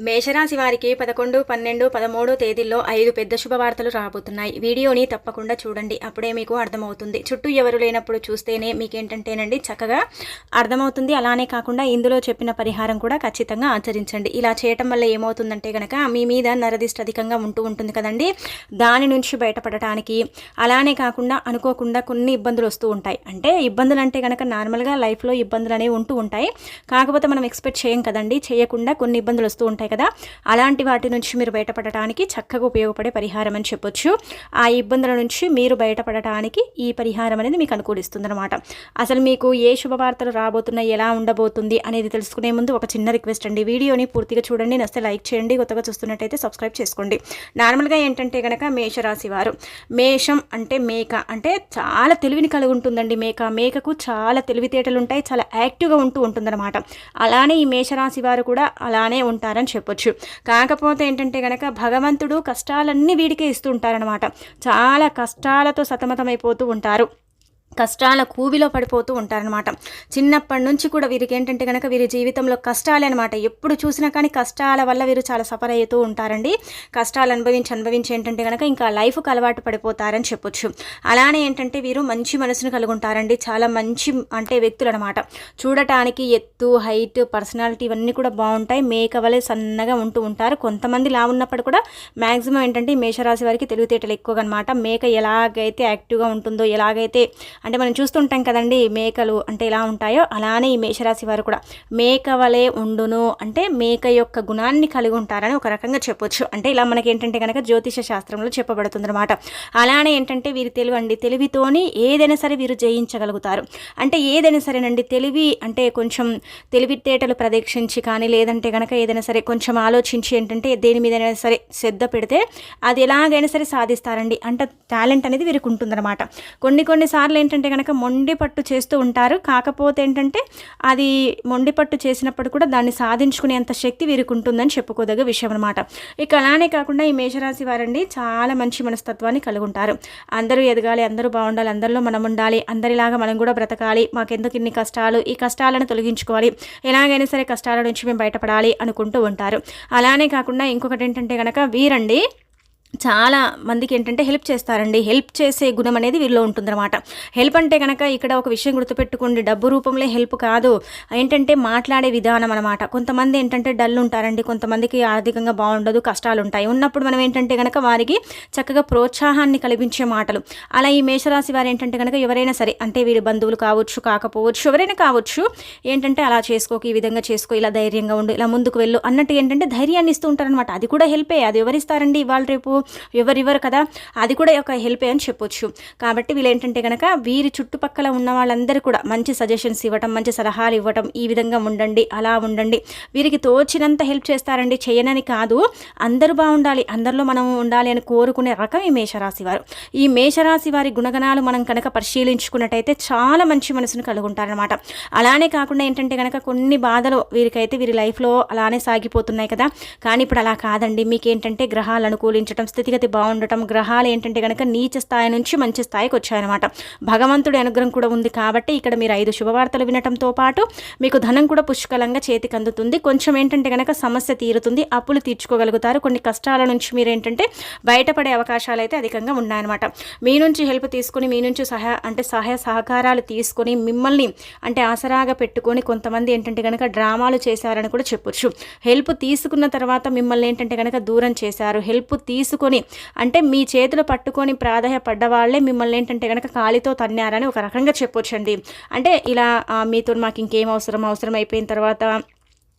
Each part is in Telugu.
మేషరాశి వారికి 11, 12, 13 తేదీల్లో 5 పెద్ద శుభవార్తలు రాబోతున్నాయి. వీడియోని తప్పకుండా చూడండి, అప్పుడే మీకు అర్థమవుతుంది. చుట్టూ ఎవరు లేనప్పుడు చూస్తేనే మీకేంటంటేనండి చక్కగా అర్థమవుతుంది. అలానే కాకుండా ఇందులో చెప్పిన పరిహారం కూడా ఖచ్చితంగా ఆచరించండి. ఇలా చేయటం వల్ల ఏమవుతుందంటే కనుక మీ మీద నరదిష్టి అధికంగా ఉంటుంది కదండి, దాని నుంచి బయటపడటానికి, అలానే కాకుండా అనుకోకుండా కొన్ని ఇబ్బందులు వస్తూ ఉంటాయి. అంటే ఇబ్బందులు అంటే కనుక నార్మల్గా లైఫ్లో ఇబ్బందులు అనేవి ఉంటూ ఉంటాయి. కాకపోతే మనం ఎక్స్పెక్ట్ చేయం కదండి, చేయకుండా కొన్ని ఇబ్బందులు వస్తూ ఉంటాయి కదా, అలాంటి వాటి నుంచి మీరు బయటపడటానికి చక్కగా ఉపయోగపడే పరిహారం అని చెప్పొచ్చు. ఆ ఇబ్బందుల నుంచి మీరు బయటపడటానికి ఈ పరిహారం అనేది మీకు అనుకూలిస్తుందన్నమాట. అసలు మీకు ఏ శుభవార్తలు రాబోతున్నాయి, ఎలా ఉండబోతుంది అనేది తెలుసుకునే ముందు ఒక చిన్న రిక్వెస్ట్ అండి, వీడియోని పూర్తిగా చూడండి, నచ్చితే లైక్ చేయండి, కొత్తగా చూస్తున్నట్టయితే సబ్స్క్రైబ్ చేసుకోండి. నార్మల్గా ఏంటంటే కనుక మేషరాశి వారు, మేషం అంటే మేక, అంటే చాలా తెలివిని కలిగి ఉంటుందండి మేకకు చాలా తెలివితేటలు ఉంటాయి, చాలా యాక్టివ్గా ఉంటుందన్నమాట. అలానే ఈ మేషరాశి వారు కూడా అలానే ఉంటారని చెప్పొచ్చు. కాకపోతే ఏంటంటే కనుక భగవంతుడు కష్టాలన్నీ వీడికే ఇస్తూ ఉంటారనమాట. చాలా కష్టాలతో సతమతమైపోతూ ఉంటారు, కష్టాల కూబిలో పడిపోతూ ఉంటారనమాట. చిన్నప్పటి నుంచి కూడా వీరికి ఏంటంటే కనుక వీరి జీవితంలో కష్టాలే అనమాట. ఎప్పుడు చూసినా కానీ కష్టాల వల్ల వీరు చాలా సఫర్ అవుతూ ఉంటారండి. కష్టాలు అనుభవించి ఏంటంటే కనుక ఇంకా లైఫ్కి అలవాటు పడిపోతారని చెప్పొచ్చు. అలానే ఏంటంటే వీరు మంచి మనసును కలిగి ఉంటారండి, చాలా మంచి అంటే వ్యక్తులు అనమాట. చూడటానికి ఎత్తు, హైట్, పర్సనాలిటీ ఇవన్నీ కూడా బాగుంటాయి. మేక వలె సన్నగా ఉంటూ ఉంటారు. కొంతమంది లా ఉన్నప్పుడు కూడా మ్యాక్సిమం ఏంటంటే ఈ మేషరాశి వారికి తెలివితేటలు ఎక్కువగా అనమాట. మేక ఎలాగైతే యాక్టివ్గా ఉంటుందో, ఎలాగైతే అంటే మనం చూస్తుంటాం కదండి మేకలు అంటే ఎలా ఉంటాయో, అలానే ఈ మేషరాశి వారు కూడా మేక వలె ఉండును, అంటే మేక యొక్క గుణాన్ని కలిగి ఉంటారని ఒక రకంగా చెప్పొచ్చు. అంటే ఇలా మనకి ఏంటంటే కనుక జ్యోతిష శాస్త్రంలో చెప్పబడుతుంది అనమాట. అలానే ఏంటంటే వీరి తెలివితోని ఏదైనా సరే వీరు జయించగలుగుతారు. అంటే ఏదైనా సరేనండి, తెలివి అంటే కొంచెం తెలివితేటలు ప్రదర్శించి కానీ, లేదంటే కనుక ఏదైనా సరే కొంచెం ఆలోచించి ఏంటంటే దేని మీదైనా సరే శ్రద్ధ పెడితే అది ఎలాగైనా సరే సాధిస్తారండి. అంటే టాలెంట్ అనేది వీరికి ఉంటుందన్నమాట. కొన్నిసార్లు ఏంటంటే కనుక మొండి పట్టు చేస్తూ ఉంటారు. కాకపోతే ఏంటంటే అది మొండి పట్టు చేసినప్పుడు కూడా దాన్ని సాధించుకునేంత శక్తి వీరికి ఉంటుందని చెప్పుకోదగ్గ విషయం అనమాట. ఇక అలానే కాకుండా ఈ మేషరాశి వారండి చాలా మంచి మనస్తత్వాన్ని కలిగి ఉంటారు. అందరూ ఎదగాలి, అందరూ బాగుండాలి, అందరిలో మనం ఉండాలి, అందరిలాగా మనం కూడా బ్రతకాలి, మాకెందుకు ఇన్ని కష్టాలు, ఈ కష్టాలను తొలగించుకోవాలి, ఎలాగైనా సరే కష్టాల నుంచి మేము బయటపడాలి అనుకుంటూ ఉంటారు. అలానే కాకుండా ఇంకొకటి ఏంటంటే కనుక వీరండి చాలా మందికి ఏంటంటే హెల్ప్ చేస్తారండి. హెల్ప్ చేసే గుణం అనేది వీరిలో ఉంటుందన్నమాట. హెల్ప్ అంటే కనుక ఇక్కడ ఒక విషయం గుర్తుపెట్టుకోండి, డబ్బు రూపంలో హెల్ప్ కాదు, ఏంటంటే మాట్లాడే విధానం అనమాట. కొంతమంది ఏంటంటే డల్ ఉంటారండి, కొంతమందికి ఆర్థికంగా బాగుండదు, కష్టాలు ఉంటాయి. ఉన్నప్పుడు మనం ఏంటంటే కనుక వారికి చక్కగా ప్రోత్సాహాన్ని కల్పించే మాటలు. అలా ఈ మేషరాశి వారు ఏంటంటే కనుక ఎవరైనా సరే, అంటే వీరి బంధువులు కావచ్చు, కాకపోవచ్చు, ఎవరైనా కావచ్చు, ఏంటంటే అలా చేసుకోకు, ఈ విధంగా చేసుకో, ఇలా ధైర్యంగా ఉండు, ఇలా ముందుకు వెళ్ళు అన్నట్టు ఏంటంటే ధైర్యాన్ని ఇస్తూ ఉంటారనమాట. అది కూడా హెల్పే. అది ఎవరిస్తారండి ఇవాళ రేపు, ఎవరివ్వరు కదా, అది కూడా ఒక హెల్పే అని చెప్పొచ్చు. కాబట్టి వీళ్ళు ఏంటంటే కనుక వీరి చుట్టుపక్కల ఉన్న వాళ్ళందరూ కూడా మంచి సజెషన్స్ ఇవ్వటం, మంచి సలహాలు ఇవ్వటం, ఈ విధంగా ఉండండి, అలా ఉండండి, వీరికి తోచినంత హెల్ప్ చేస్తారండి. చేయనని కాదు, అందరూ బాగుండాలి, అందరిలో మనం ఉండాలి అని కోరుకునే రకం ఈ మేషరాశి వారు. ఈ మేషరాశి వారి గుణగణాలు మనం కనుక పరిశీలించుకున్నట్టయితే చాలా మంచి మనసును కలిగి ఉంటారనమాట. అలానే కాకుండా ఏంటంటే కనుక కొన్ని బాధలు వీరికైతే వీరి లైఫ్లో అలానే సాగిపోతున్నాయి కదా, కానీ ఇప్పుడు అలా కాదండి. మీకేంటంటే గ్రహాలు అనుకూలించడం, స్థితిగతి బాగుండటం, గ్రహాలు ఏంటంటే కనుక నీచ స్థాయి నుంచి మంచి స్థాయికి వచ్చాయన్నమాట. భగవంతుడి అనుగ్రహం కూడా ఉంది. కాబట్టి ఇక్కడ మీరు 5 శుభవార్తలు వినటంతో పాటు మీకు ధనం కూడా పుష్కలంగా చేతికి అందుతుంది. కొంచెం ఏంటంటే కనుక సమస్య తీరుతుంది, అప్పులు తీర్చుకోగలుగుతారు. కొన్ని కష్టాల నుంచి మీరు ఏంటంటే బయటపడే అవకాశాలు అయితే అధికంగా ఉన్నాయన్నమాట. మీ నుంచి హెల్ప్ తీసుకొని, మీ నుంచి సహాయ సహకారాలు తీసుకొని, మిమ్మల్ని అంటే ఆసరాగా పెట్టుకొని కొంతమంది ఏంటంటే కనుక డ్రామాలు చేశారని కూడా చెప్పొచ్చు. హెల్ప్ తీసుకున్న తర్వాత మిమ్మల్ని ఏంటంటే కనుక దూరం చేశారు. హెల్ప్ తీసుకొని అంటే మీ చేతులు పట్టుకొని ప్రాధాయపడ్డ వాళ్ళే మిమ్మల్ని ఏంటంటే కనుక కాలితో తన్నారని ఒక రకంగా చెప్పొచ్చండి. అంటే ఇలా మీతో మాకు ఇంకేం అవసరం అయిపోయిన తర్వాత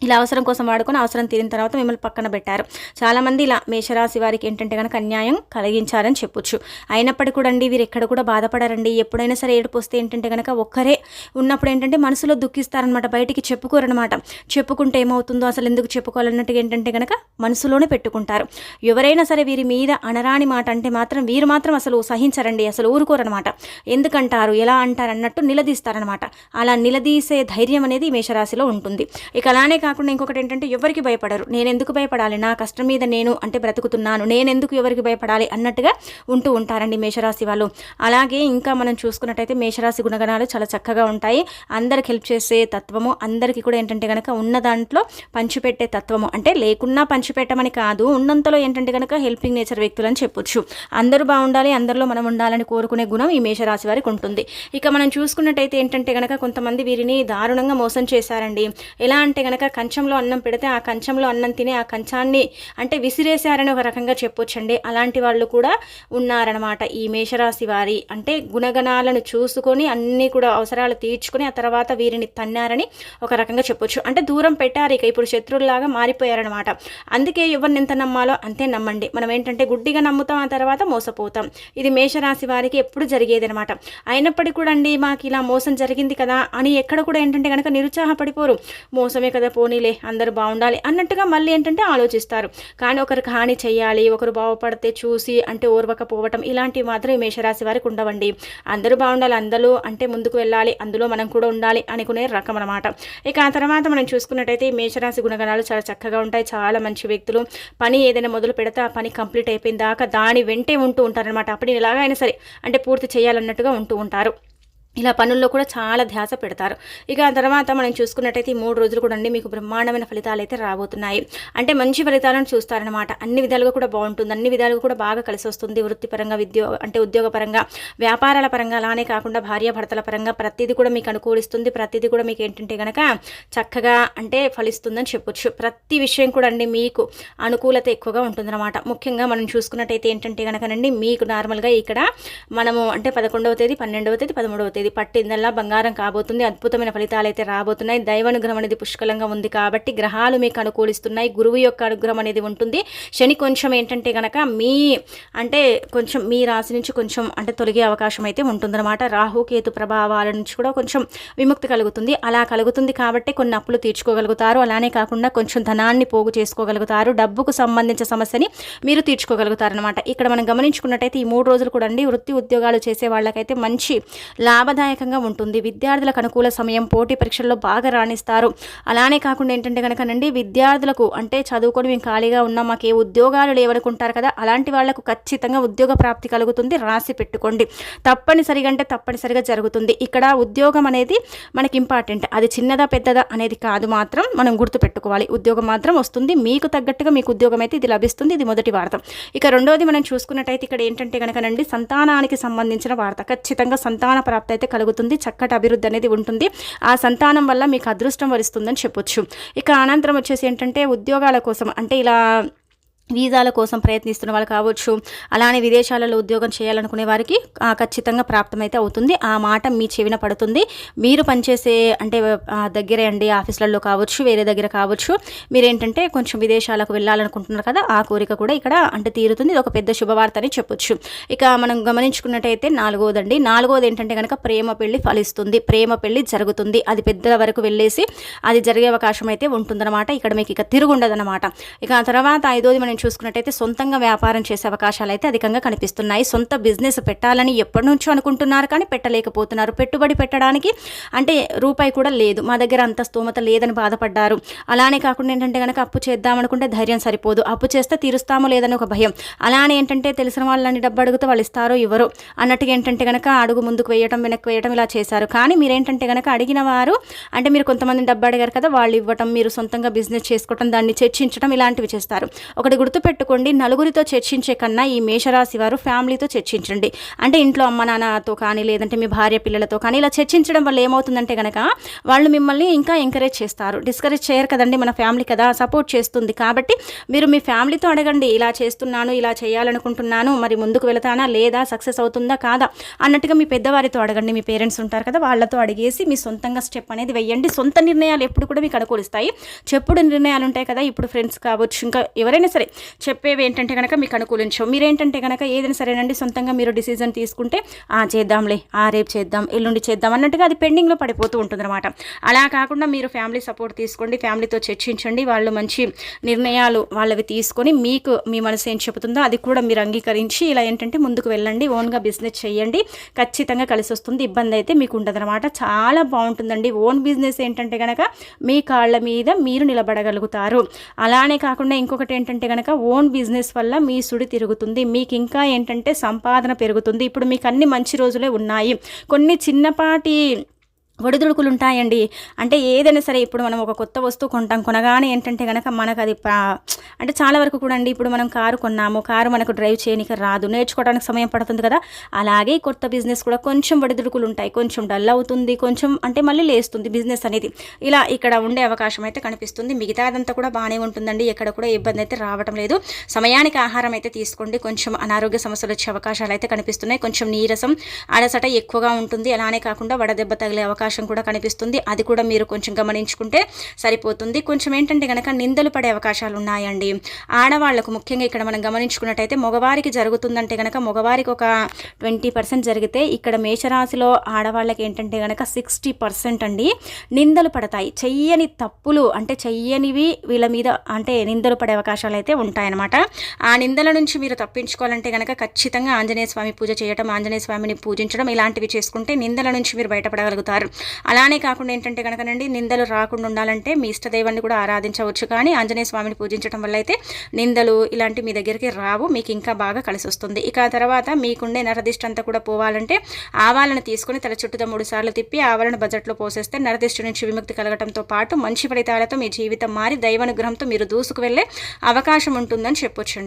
ఇలా అవసరం కోసం వాడుకొని అవసరం తీరిన తర్వాత మిమ్మల్ని పక్కన పెట్టారు. చాలామంది ఇలా మేషరాశి వారికి ఏంటంటే కనుక అన్యాయం కలిగించారని చెప్పొచ్చు. అయినప్పటికీ కూడా అండి వీరు ఎక్కడ కూడా బాధపడారండి. ఎప్పుడైనా సరే ఏడుపు వస్తే ఏంటంటే కనుక ఒక్కరే ఉన్నప్పుడు ఏంటంటే మనసులో దుఃఖిస్తారనమాట, బయటికి చెప్పుకోరనమాట. చెప్పుకుంటే ఏమవుతుందో, అసలు ఎందుకు చెప్పుకోవాలన్నట్టుగా ఏంటంటే కనుక మనసులోనే పెట్టుకుంటారు. ఎవరైనా సరే వీరి మీద అనరాని మాట అంటే మాత్రం వీరు మాత్రం అసలు సహించరండి, అసలు ఊరుకోరనమాట. ఎందుకంటారు, ఎలా అంటారు అన్నట్టు నిలదీస్తారనమాట. అలా నిలదీసే ధైర్యం అనేది మేషరాశిలో ఉంటుంది. ఇక అలానే కాకుండా ఇంకొకటి ఏంటంటే ఎవరికి భయపడరు. నేను ఎందుకు భయపడాలి, నా కష్టం మీద నేను అంటే బ్రతుకుతున్నాను, నేను ఎందుకు ఎవరికి భయపడాలి అన్నట్టుగా ఉంటూ ఉంటారండి మేషరాశి వాళ్ళు. అలాగే ఇంకా మనం చూసుకున్నట్టయితే మేషరాశి గుణగణాలు చాలా చక్కగా ఉంటాయి. అందరికి హెల్ప్ చేసే తత్వము, అందరికీ కూడా ఏంటంటే కనుక ఉన్న దాంట్లో పంచిపెట్టే తత్వము, అంటే లేకున్నా పంచిపెట్టమని కాదు, ఉన్నంతలో ఏంటంటే కనుక హెల్పింగ్ నేచర్ వ్యక్తులు అని చెప్పొచ్చు. అందరూ బాగుండాలి, అందరిలో మనం ఉండాలని కోరుకునే గుణం ఈ మేషరాశి వారికి ఉంటుంది. ఇక మనం చూసుకున్నట్టయితే ఏంటంటే కనుక కొంతమంది వీరిని దారుణంగా మోసం చేశారండి. ఎలా అంటే కనుక కంచంలో అన్నం పెడితే ఆ కంచంలో అన్నం తిని ఆ కంచాన్ని అంటే విసిరేశారని ఒక రకంగా చెప్పొచ్చండి. అలాంటి వాళ్ళు కూడా ఉన్నారనమాట ఈ మేషరాశి వారి అంటే గుణగణాలను చూసుకొని అన్నీ కూడా అవసరాలు తీర్చుకొని ఆ తర్వాత వీరిని తన్నారని ఒక రకంగా చెప్పొచ్చు. అంటే దూరం పెట్టారు, ఇక ఇప్పుడు శత్రువులాగా మారిపోయారనమాట. అందుకే ఎవరిని ఎంత నమ్మాలో అంతే నమ్మండి. మనం ఏంటంటే గుడ్డిగా నమ్ముతాం, ఆ తర్వాత మోసపోతాం. ఇది మేషరాశి వారికి ఎప్పుడు జరిగేది అనమాట. అయినప్పటికీ కూడా అండి మాకు ఇలా మోసం జరిగింది కదా అని ఎక్కడ కూడా ఏంటంటే కనుక నిరుత్సాహపడిపోరు. మోసమే కదా పోనీలే అందరూ బాగుండాలి అన్నట్టుగా మళ్ళీ ఏంటంటే ఆలోచిస్తారు. కానీ ఒకరికి హాని చేయాలి, ఒకరు బాగుపడితే చూసి అంటే ఓర్వకపోవటం ఇలాంటివి మాత్రం ఈ మేషరాశి వారికి ఉండవండి. అందరూ బాగుండాలి, అందరూ అంటే ముందుకు వెళ్ళాలి, అందులో మనం కూడా ఉండాలి అనుకునే రకం అనమాట. ఇక ఆ తర్వాత మనం చూసుకున్నట్టయితే ఈ మేషరాశి గుణగణాలు చాలా చక్కగా ఉంటాయి. చాలా మంచి వ్యక్తులు. పని ఏదైనా మొదలు పెడితే ఆ పని కంప్లీట్ అయిపోయిన దాకా దాని వెంటే ఉంటూ ఉంటారనమాట. అప్పుడు ఎలాగైనా సరే అంటే పూర్తి చేయాలన్నట్టుగా ఉంటూ ఉంటారు. ఇలా పనుల్లో కూడా చాలా ధ్యాస పెడతారు. ఇక ఆ తర్వాత మనం చూసుకున్నట్టయితే ఈ 3 రోజులు కూడా అండి మీకు బ్రహ్మాండమైన ఫలితాలు అయితే రాబోతున్నాయి. అంటే మంచి ఫలితాలను చూస్తారనమాట. అన్ని విధాలుగా కూడా బాగుంటుంది, అన్ని విధాలుగా కూడా బాగా కలిసి వస్తుంది. వృత్తిపరంగా, ఉద్యోగపరంగా, వ్యాపారాల పరంగా, అలానే కాకుండా భార్యాభర్తల పరంగా ప్రతిదీ కూడా మీకు అనుకూలిస్తుంది. ప్రతిదీ కూడా మీకు ఏంటంటే కనుక చక్కగా అంటే ఫలిస్తుందని చెప్పొచ్చు. ప్రతి విషయం కూడా అండి మీకు అనుకూలత ఎక్కువగా ఉంటుందన్నమాట. ముఖ్యంగా మనం చూసుకున్నట్టయితే ఏంటంటే కనుకనండి మీకు నార్మల్గా ఇక్కడ మనము అంటే 11వ తేదీ, 12వ తేదీ, 13వ తేదీ పట్టిందల్లా బంగారం కాబోతుంది. అద్భుతమైన ఫలితాలు అయితే రాబోతున్నాయి. దైవానుగ్రహం అనేది పుష్కలంగా ఉంది కాబట్టి గ్రహాలు మీకు అనుకూలిస్తున్నాయి. గురువు యొక్క అనుగ్రహం అనేది ఉంటుంది. శని కొంచెం ఏంటంటే కనుక మీ అంటే కొంచెం మీ రాశి నుంచి కొంచెం అంటే తొలగే అవకాశం అయితే ఉంటుందన్నమాట. రాహు కేతు ప్రభావాల నుంచి కూడా కొంచెం విముక్తి కలుగుతుంది. అలా కలుగుతుంది కాబట్టి కొన్ని అప్పులు తీర్చుకోగలుగుతారు. అలానే కాకుండా కొంచెం ధనాన్ని పోగు చేసుకోగలుగుతారు. డబ్బుకు సంబంధించిన సమస్యని మీరు తీర్చుకోగలుగుతారనమాట. ఇక్కడ మనం గమనించుకున్నట్టయితే ఈ 3 రోజులు కూడా అండి వృత్తి ఉద్యోగాలు చేసే వాళ్ళకైతే మంచి లాభదాయకంగా ఉంటుంది. విద్యార్థులకు అనుకూల సమయం, పోటీ పరీక్షల్లో బాగా రాణిస్తారు. అలానే కాకుండా ఏంటంటే కనుకనండి విద్యార్థులకు అంటే చదువుకొని మేము ఖాళీగా ఉన్నాం, మాకు ఏ ఉద్యోగాలు లేవనుకుంటారు కదా, అలాంటి వాళ్లకు ఖచ్చితంగా ఉద్యోగ ప్రాప్తి కలుగుతుంది. రాసి పెట్టుకోండి, తప్పనిసరిగా అంటే తప్పనిసరిగా జరుగుతుంది. ఇక్కడ ఉద్యోగం అనేది మనకి ఇంపార్టెంట్. అది చిన్నదా పెద్దదా అనేది కాదు, మాత్రం మనం గుర్తుపెట్టుకోవాలి. ఉద్యోగం మాత్రం వస్తుంది, మీకు తగ్గట్టుగా మీకు ఉద్యోగం అయితే ఇది లభిస్తుంది. ఇది మొదటి వార్త. ఇక రెండోది మనం చూసుకున్నట్టయితే ఇక్కడ ఏంటంటే కనుకనండి సంతానానికి సంబంధించిన వార్త. ఖచ్చితంగా సంతాన ప్రాప్తి అయితే కలుగుతుంది. చక్కటి అభివృద్ధి అనేది ఉంటుంది. ఆ సంతానం వల్ల మీకు అదృష్టం వరిస్తుందని చెప్పొచ్చు. ఇక అనంతరం వచ్చేసి ఏంటంటే ఉద్యోగాల కోసం అంటే ఇలా వీసాల కోసం ప్రయత్నిస్తున్న వాళ్ళు కావచ్చు, అలానే విదేశాలలో ఉద్యోగం చేయాలనుకునే వారికి ఖచ్చితంగా ప్రాప్తమైతే అవుతుంది. ఆ మాట మీ చెవిన పడుతుంది. మీరు పనిచేసే అంటే దగ్గరే అండి ఆఫీసులలో కావచ్చు, వేరే దగ్గర కావచ్చు, మీరేంటంటే కొంచెం విదేశాలకు వెళ్ళాలనుకుంటున్నారు కదా, ఆ కోరిక కూడా ఇక్కడ అంటే తీరుతుంది. ఇది ఒక పెద్ద శుభవార్త అని చెప్పొచ్చు. ఇక మనం గమనించుకున్నట్టయితే నాలుగోది ఏంటంటే కనుక ప్రేమ పెళ్లి ఫలిస్తుంది. ప్రేమ పెళ్లి జరుగుతుంది. అది పెద్దల వరకు వెళ్ళేసి అది జరిగే అవకాశం అయితే ఉంటుందన్నమాట. ఇక్కడ మీకు ఇక తిరుగుండదన్నమాట. ఇక ఆ తర్వాత ఐదోది మనం చూసుకున్నట్టయితే సొంతంగా వ్యాపారం చేసే అవకాశాలు అయితే అధికంగా కనిపిస్తున్నాయి. సొంత బిజినెస్ పెట్టాలని ఎప్పటి నుంచో అనుకుంటున్నారు కానీ పెట్టలేకపోతున్నారు. పెట్టుబడి పెట్టడానికి అంటే రూపాయి కూడా లేదు, మా దగ్గర అంత స్తోమత లేదని బాధపడ్డారు. అలానే కాకుండా ఏంటంటే కనుక అప్పు చేద్దామనుకుంటే ధైర్యం సరిపోదు, అప్పు చేస్తే తీరుస్తామో లేదని ఒక భయం. అలానే ఏంటంటే తెలిసిన వాళ్ళని డబ్బు అడిగితే వాళ్ళు ఇస్తారో ఇవ్వరో అన్నట్టుగా ఏంటంటే కనుక అడుగు ముందుకు వేయటం వెనక్కి వేయటం ఇలా చేశారు. కానీ మీరేంటంటే కనుక అడిగిన వారు అంటే మీరు కొంతమంది డబ్బు అడిగారు కదా, వాళ్ళు ఇవ్వటం, మీరు సొంతంగా బిజినెస్ చేసుకోవటం, దాన్ని చర్చించడం ఇలాంటివి చేస్తారు. ఒకటి గుర్తుపెట్టుకోండి, నలుగురితో చర్చించే కన్నా ఈ మేషరాశి వారు ఫ్యామిలీతో చర్చించండి. అంటే ఇంట్లో అమ్మ నాన్నతో కానీ లేదంటే మీ భార్య పిల్లలతో కానీ ఇలా చర్చించడం వల్ల ఏమవుతుందంటే కనుక వాళ్ళు మిమ్మల్ని ఇంకా ఎంకరేజ్ చేస్తారు. డిస్కరేజ్ చేయరు కదండి, మన ఫ్యామిలీ కదా, సపోర్ట్ చేస్తుంది. కాబట్టి మీరు మీ ఫ్యామిలీతో అడగండి, ఇలా చేస్తున్నాను, ఇలా చేయాలనుకుంటున్నాను, మరి ముందుకు వెళతానా లేదా, సక్సెస్ అవుతుందా కాదా అన్నట్టుగా మీ పెద్దవారితో అడగండి. మీ పేరెంట్స్ ఉంటారు కదా, వాళ్ళతో అడిగేసి మీ సొంతంగా స్టెప్ అనేది వెయ్యండి. సొంత నిర్ణయాలు ఎప్పుడు కూడా మీకు అనుకూలిస్తాయి. చెప్పుడు నిర్ణయాలు ఉంటాయి కదా, ఇప్పుడు ఫ్రెండ్స్ కావచ్చు ఇంకా ఎవరైనా సరే చెప్పేవి ఏంటంటే కనుక మీకు అనుకూలించవు. మీరేంటంటే కనుక ఏదైనా సరేనండి సొంతంగా మీరు డిసిజన్ తీసుకుంటే చేద్దాంలే, రేపు చేద్దాం, ఎల్లుండి చేద్దాం అన్నట్టుగా అది పెండింగ్లో పడిపోతూ ఉంటుందన్నమాట. అలా కాకుండా మీరు ఫ్యామిలీ సపోర్ట్ తీసుకోండి, ఫ్యామిలీతో చర్చించండి, వాళ్ళు మంచి నిర్ణయాలు వాళ్ళవి తీసుకొని మీకు మీ మనసు ఏం చెబుతుందో అది కూడా మీరు అంగీకరించి ఇలా ఏంటంటే ముందుకు వెళ్ళండి. ఓన్గా బిజినెస్ చేయండి, ఖచ్చితంగా కలిసి వస్తుంది. ఇబ్బంది అయితే మీకు ఉండదన్నమాట. చాలా బాగుంటుందండి. ఓన్ బిజినెస్ ఏంటంటే కనుక మీ కాళ్ళ మీద మీరు నిలబడగలుగుతారు. అలానే కాకుండా ఇంకొకటి ఏంటంటే కనుక ఓన్ బిజినెస్ వల్ల మీ సుడి తిరుగుతుంది, మీకు ఇంకా ఏంటంటే సంపాదన పెరుగుతుంది. ఇప్పుడు మీకు అన్ని మంచి రోజులే ఉన్నాయి. కొన్ని చిన్నపాటి ఒడిదుడుకులు ఉంటాయండి. అంటే ఏదైనా సరే ఇప్పుడు మనం ఒక కొత్త వస్తువు కొంటాం, కొనగానే ఏంటంటే కనుక మనకు అది అంటే చాలా వరకు కూడా అండి ఇప్పుడు మనం కారు కొన్నాము, కారు మనకు డ్రైవ్ చేయడానికి రాదు, నేర్చుకోవడానికి సమయం పడుతుంది కదా. అలాగే కొత్త బిజినెస్ కూడా కొంచెం ఒడిదుడుకులు ఉంటాయి, కొంచెం డల్ అవుతుంది, కొంచెం అంటే మళ్ళీ లేస్తుంది బిజినెస్ అనేది. ఇలా ఇక్కడ ఉండే అవకాశం అయితే కనిపిస్తుంది. మిగతాదంతా కూడా బాగానే ఉంటుందండి, ఎక్కడ కూడా ఇబ్బంది అయితే రావటం లేదు. సమయానికి ఆహారం అయితే తీసుకోండి. కొంచెం అనారోగ్య సమస్యలు వచ్చే అవకాశాలు అయితే కనిపిస్తున్నాయి. కొంచెం నీరసం, అలసట ఎక్కువగా ఉంటుంది. అలానే కాకుండా వడదెబ్బ తగిలే అవకాశం కూడా కనిపిస్తుంది. అది కూడా మీరు కొంచెం గమనించుకుంటే సరిపోతుంది. కొంచెం ఏంటంటే కనుక నిందలు పడే అవకాశాలు ఉన్నాయండి ఆడవాళ్లకు. ముఖ్యంగా ఇక్కడ మనం గమనించుకున్నట్టయితే మగవారికి జరుగుతుందంటే కనుక మగవారికి ఒక 20% జరిగితే ఇక్కడ మేషరాశిలో ఆడవాళ్ళకి ఏంటంటే కనుక 60% అండి నిందలు పడతాయి. చెయ్యని తప్పులు అంటే చెయ్యనివి వీళ్ళ మీద అంటే నిందలు పడే అవకాశాలు అయితే ఉంటాయన్నమాట. ఆ నిందల నుంచి మీరు తప్పించుకోవాలంటే కనుక ఖచ్చితంగా ఆంజనేయ స్వామి పూజ చేయడం, ఆంజనేయ స్వామిని పూజించడం ఇలాంటివి చేసుకుంటే నిందల నుంచి మీరు బయటపడగలుగుతారు. అలానే కాకుండా ఏంటంటే కనుకనండి నిందలు రాకుండా ఉండాలంటే మీ ఇష్టదైవాన్ని కూడా ఆరాధించవచ్చు. కానీ ఆంజనేయ స్వామిని పూజించడం వల్ల అయితే నిందలు ఇలాంటి మీ దగ్గరికి రావు, మీకు ఇంకా బాగా కలిసి వస్తుంది. ఇక తర్వాత మీకుండే నరదిష్టి అంతా కూడా పోవాలంటే ఆవాలను తీసుకొని తల చుట్టూ 3 సార్లు తిప్పి ఆవాలను బడ్జెట్లో పోసేస్తే నరదిష్టి నుంచి విముక్తి కలగడంతో పాటు మంచి ఫలితాలతో మీ జీవితం మారి దైవానుగ్రహంతో మీరు దూసుకు వెళ్ళే అవకాశం ఉంటుందని చెప్పొచ్చండి.